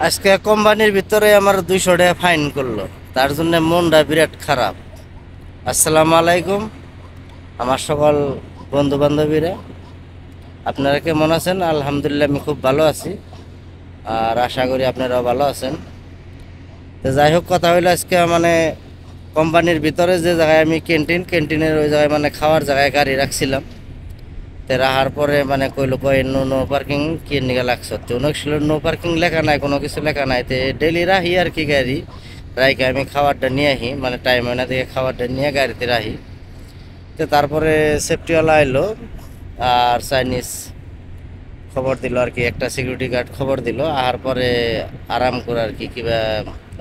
আজকে কোম্পানির ভিতরে আমার 200 টাকা ফাইন করলো, তার জন্য মনটা বিরাট খারাপ। আসসালামু আলাইকুম আমার সকল বন্ধু বান্ধবীরা, আপনারা কেমন আছেন? আলহামদুলিল্লাহ আমি খুব ভালো আছি, আর আশা করি আপনারাও ভালো আছেন। তো যাই হোক, কথা হইলো আজকে মানে কোম্পানির ভিতরে যে জায়গায় আমি ক্যান্টিনের ওই জায়গায় মানে খাওয়ার জায়গায় গাড়ি রাখছিলাম। তো রাখার পরে মানে কইলো কয় নো পার্কিং কি নিয়ে লাগছে, তো অনেক ছিল নো পার্কিং লেখা নাই, কোনো কিছু লেখা নাই। তো ডেলি রাহি আর কি গাড়ি রাইকে আমি খাবারটা নিয়ে আহি, মানে টাইম হয় না থেকে খাবারটা নিয়ে গাড়িতে রাহি। তো তারপরে সেফটিওয়ালা আইলো আর চাইনিজ খবর দিল আর কি, একটা সিকিউরিটি গার্ড খবর দিল। আর পরে আরাম করে আর কি কিবা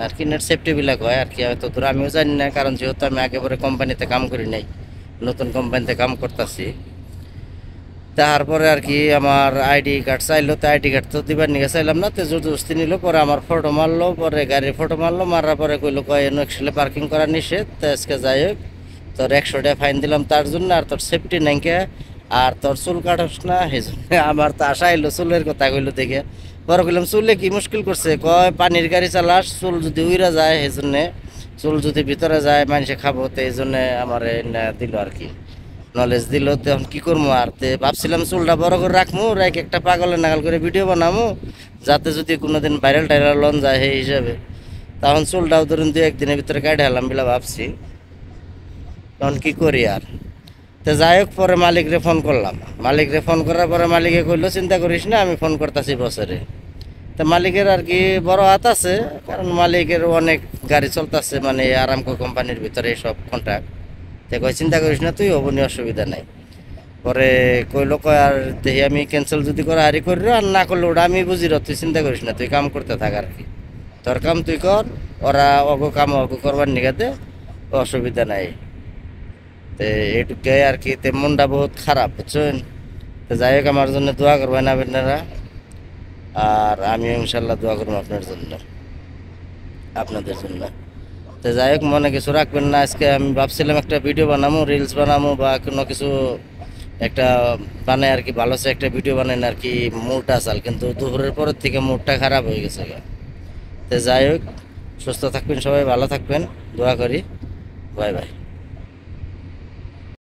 আর কি নেট সেফটি বিলাক হয় আর কি, হয়তো দূর আমিও জানি না, কারণ যেহেতু আমি একেবারে কোম্পানিতে কাম করি নাই, নতুন কোম্পানিতে কাম করতেছি। তারপরে আর কি আমার আইডি কার্ড চাইলো, তো আইডি কার্ড তো দিবার নিয়ে চাইলাম না, তো জোরজস্তি নিল। পরে আমার ফটো মারলো, পরে গাড়ির ফটো মারলো, মারার পরে কইলো কয় একচুয়ালি পার্কিং করা নিষেধ। তো আজকে যাই হোক, তোর 100 টাকা ফাইন দিলাম তার জন্য, আর তোর সেফটি নাইকে আর তোর চুল কাটস না সেই জন্য। আমার তো আশা এলো চুলের কথা কইলো দেখে, পরে কইলাম চুলে কি মুশকিল করছে, কয় পানির গাড়ি চালাস, চুল যদি উইরা যায় সেই জন্যে, চুল যদি ভিতরে যায় মানুষে খাবো, তো এই জন্যে আমার দিল আর কি, নলেজ দিল। তখন কি করবো, আর তে ভাবছিলাম চুলটা বড় করে রাখবো, রাখ একটা পাগলের নাগাল করে ভিডিও বানাবো, যাতে যদি কোনোদিন ভাইরাল টাইরাল লন যায় সেই হিসাবে। তখন চুলটাও ধরুন 2-1 দিনের ভিতরে কাটে হলাম বলে ভাবছি, তখন কি করি আর। তো যাই হোক, পরে মালিকরে ফোন করলাম। মালিকরে ফোন করার পরে মালিকে কইলো চিন্তা করিস না, আমি ফোন করতেছি বছরে। তো মালিকের আর কি বড় হাত আছে, কারণ মালিকের অনেক গাড়ি চলতেছে মানে আরামকো কোম্পানির ভিতরে সব কন্ট্রাক্ট। তো কই চিন্তা করিস না তুই, হবনি, অসুবিধা নাই। পরে কইলো কয় আর দেখি আমি ক্যান্সেল যদি করে হারি করি, আর না করলে ওটা আমি বুঝি র, তুই চিন্তা করিস না, তুই কাম করতে থাক আর কি, তোর কাম তুই কর, ওরা অগো কাম অগো করবার নিগাতে, অসুবিধা নাই। তো এইটুকাই আর কি, তে মনটা বহুত খারাপ বুঝছেন। তো যাই হোক, আমার জন্য দোয়া করবেন আপনারা, আর আমিও ইনশাল্লাহ দোয়া করবো আপনার জন্য, আপনাদের জন্য। তো যাই হোক, মনে কিছু রাখবেন না। আজকে আমি ভাবছিলাম একটা ভিডিও বানাবো, রিলস বানাবো বা কোনো কিছু একটা বানাই আর কি, ভালো সে একটা ভিডিও বানাই আর কি, মুডটা আসাল, কিন্তু দুপুরের পরের থেকে মুডটা খারাপ হয়ে গেছে। তো যাই হোক, সুস্থ থাকবেন সবাই, ভালো থাকবেন, দোয়া করি। Bye bye.